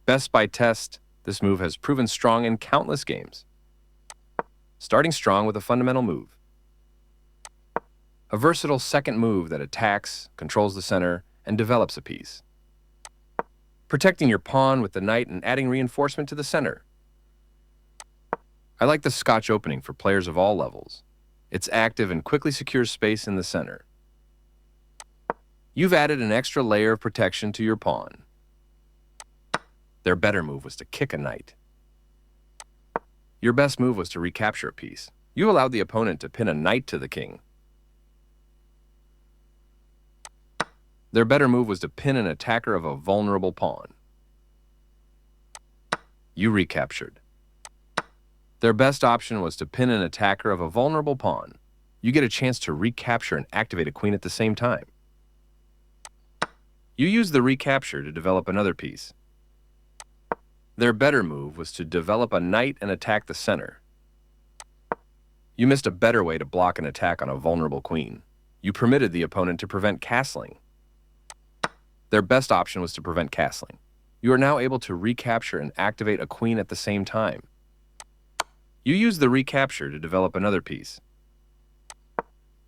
Best by test, this move has proven strong in countless games. Starting strong with a fundamental move. A versatile second move that attacks, controls the center, and develops a piece. Protecting your pawn with the knight and adding reinforcement to the center. I like the Scotch opening for players of all levels. It's active and quickly secures space in the center. You've added an extra layer of protection to your pawn. Their better move was to kick a knight. Your best move was to recapture a piece. You allowed the opponent to pin a knight to the king. Their better move was to pin an attacker of a vulnerable pawn. You recaptured. Their best option was to pin an attacker of a vulnerable pawn. You get a chance to recapture and activate a queen at the same time. You used the recapture to develop another piece. Their better move was to develop a knight and attack the center. You missed a better way to block an attack on a vulnerable queen. You permitted the opponent to prevent castling. Their best option was to prevent castling. You are now able to recapture and activate a queen at the same time. You used the recapture to develop another piece.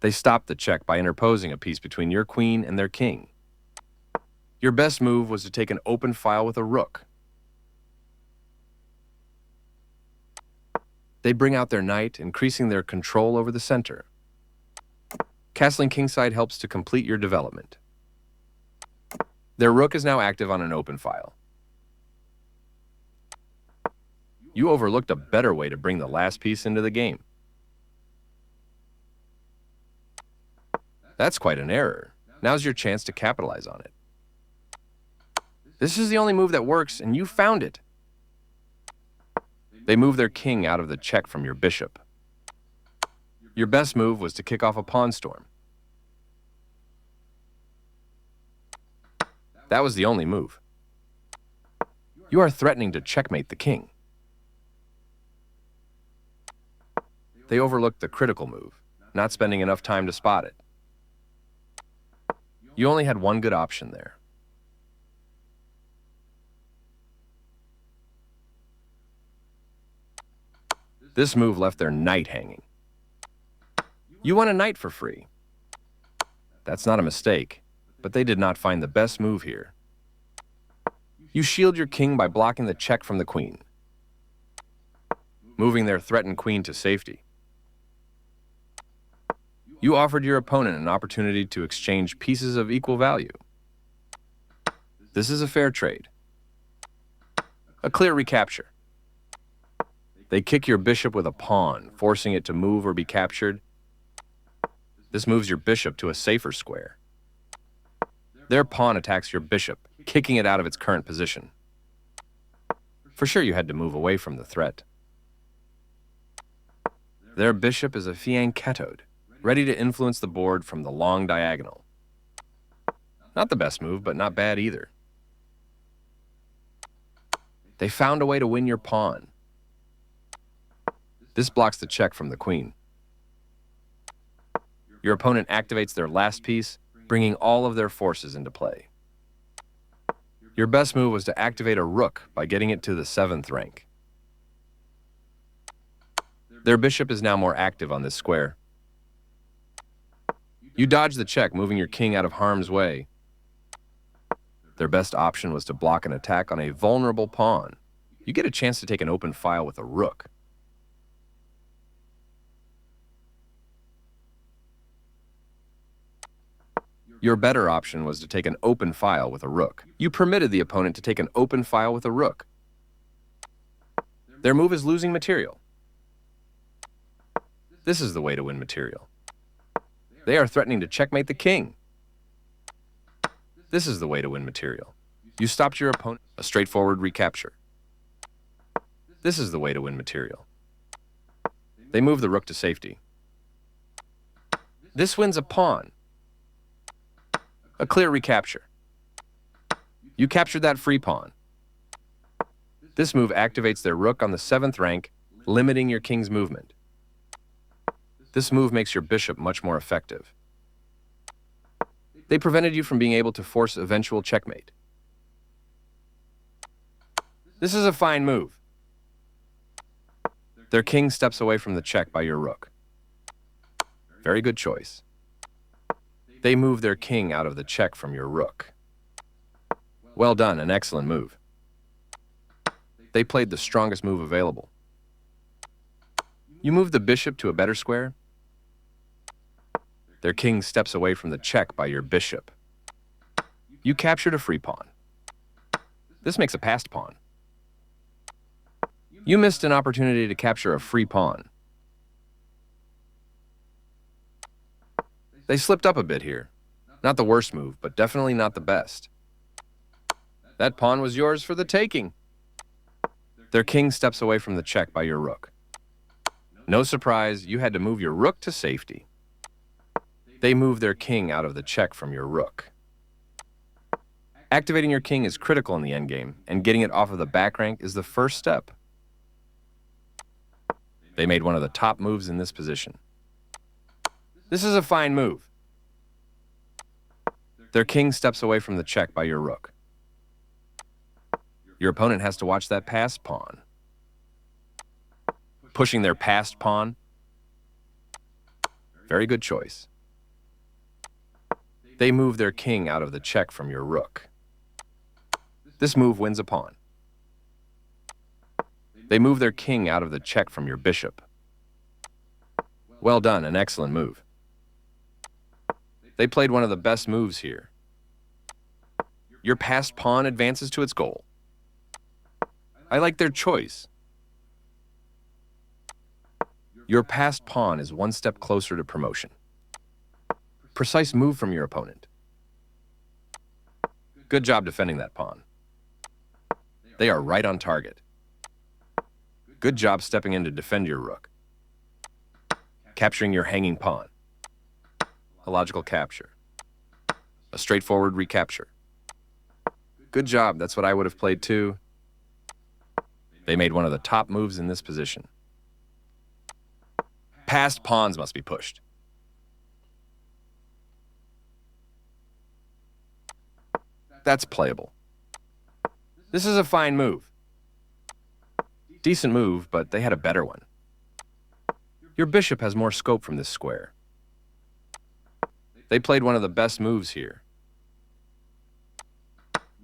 They stopped the check by interposing a piece between your queen and their king. Your best move was to take an open file with a rook. They bring out their knight, increasing their control over the center. Castling kingside helps to complete your development. Their rook is now active on an open file. You overlooked a better way to bring the last piece into the game. That's quite an error. Now's your chance to capitalize on it. This is the only move that works, and you found it. They move their king out of the check from your bishop. Your best move was to kick off a pawn storm. That was the only move. You are threatening to checkmate the king. They overlooked the critical move, not spending enough time to spot it. You only had one good option there. This move left their knight hanging. You won a knight for free. That's not a mistake, but they did not find the best move here. You shield your king by blocking the check from the queen, moving their threatened queen to safety. You offered your opponent an opportunity to exchange pieces of equal value. This is a fair trade. A clear recapture. They kick your bishop with a pawn, forcing it to move or be captured. This moves your bishop to a safer square. Their pawn attacks your bishop, kicking it out of its current position. For sure you had to move away from the threat. Their bishop is a fianchettoed, ready to influence the board from the long diagonal. Not the best move, but not bad either. They found a way to win your pawn. This blocks the check from the queen. Your opponent activates their last piece, bringing all of their forces into play. Your best move was to activate a rook by getting it to the 7th rank. Their bishop is now more active on this square. You dodge the check, moving your king out of harm's way. Their best option was to block an attack on a vulnerable pawn. You get a chance to take an open file with a rook. Your better option was to take an open file with a rook. You permitted the opponent to take an open file with a rook. Their move is losing material. This is the way to win material. They are threatening to checkmate the king. This is the way to win material. You stopped your opponent. A straightforward recapture. This is the way to win material. They move the rook to safety. This wins a pawn. A clear recapture. You captured that free pawn. This move activates their rook on the 7th rank, limiting your king's movement. This move makes your bishop much more effective. They prevented you from being able to force eventual checkmate. This is a fine move. Their king steps away from the check by your rook. Very good choice. They move their king out of the check from your rook. Well done, an excellent move. They played the strongest move available. You move the bishop to a better square. Their king steps away from the check by your bishop. You captured a free pawn. This makes a passed pawn. You missed an opportunity to capture a free pawn. They slipped up a bit here. Not the worst move, but definitely not the best. That pawn was yours for the taking. Their king steps away from the check by your rook. No surprise, you had to move your rook to safety. They move their king out of the check from your rook. Activating your king is critical in the endgame, and getting it off of the back rank is the first step. They made one of the top moves in this position. This is a fine move. Their king steps away from the check by your rook. Your opponent has to watch that passed pawn. Pushing their passed pawn. Very good choice. They move their king out of the check from your rook. This move wins a pawn. They move their king out of the check from your bishop. Well done, an excellent move. They played one of the best moves here. Your passed pawn advances to its goal. I like their choice. Your passed pawn is one step closer to promotion. Precise move from your opponent. Good job defending that pawn. They are right on target. Good job stepping in to defend your rook. Capturing your hanging pawn. A logical capture. A straightforward recapture. Good job, that's what I would have played too. They made one of the top moves in this position. Passed pawns must be pushed. That's playable. This is a fine move. Decent move, but they had a better one. Your bishop has more scope from this square. They played one of the best moves here.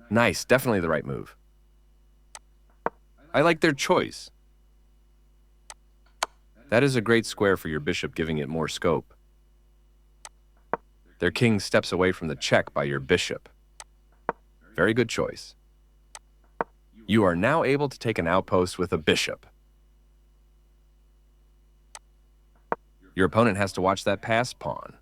Nice, definitely the right move. I like their choice. That is a great square for your bishop, giving it more scope. Their king steps away from the check by your bishop. Very good choice. You are now able to take an outpost with a bishop. Your opponent has to watch that passed pawn.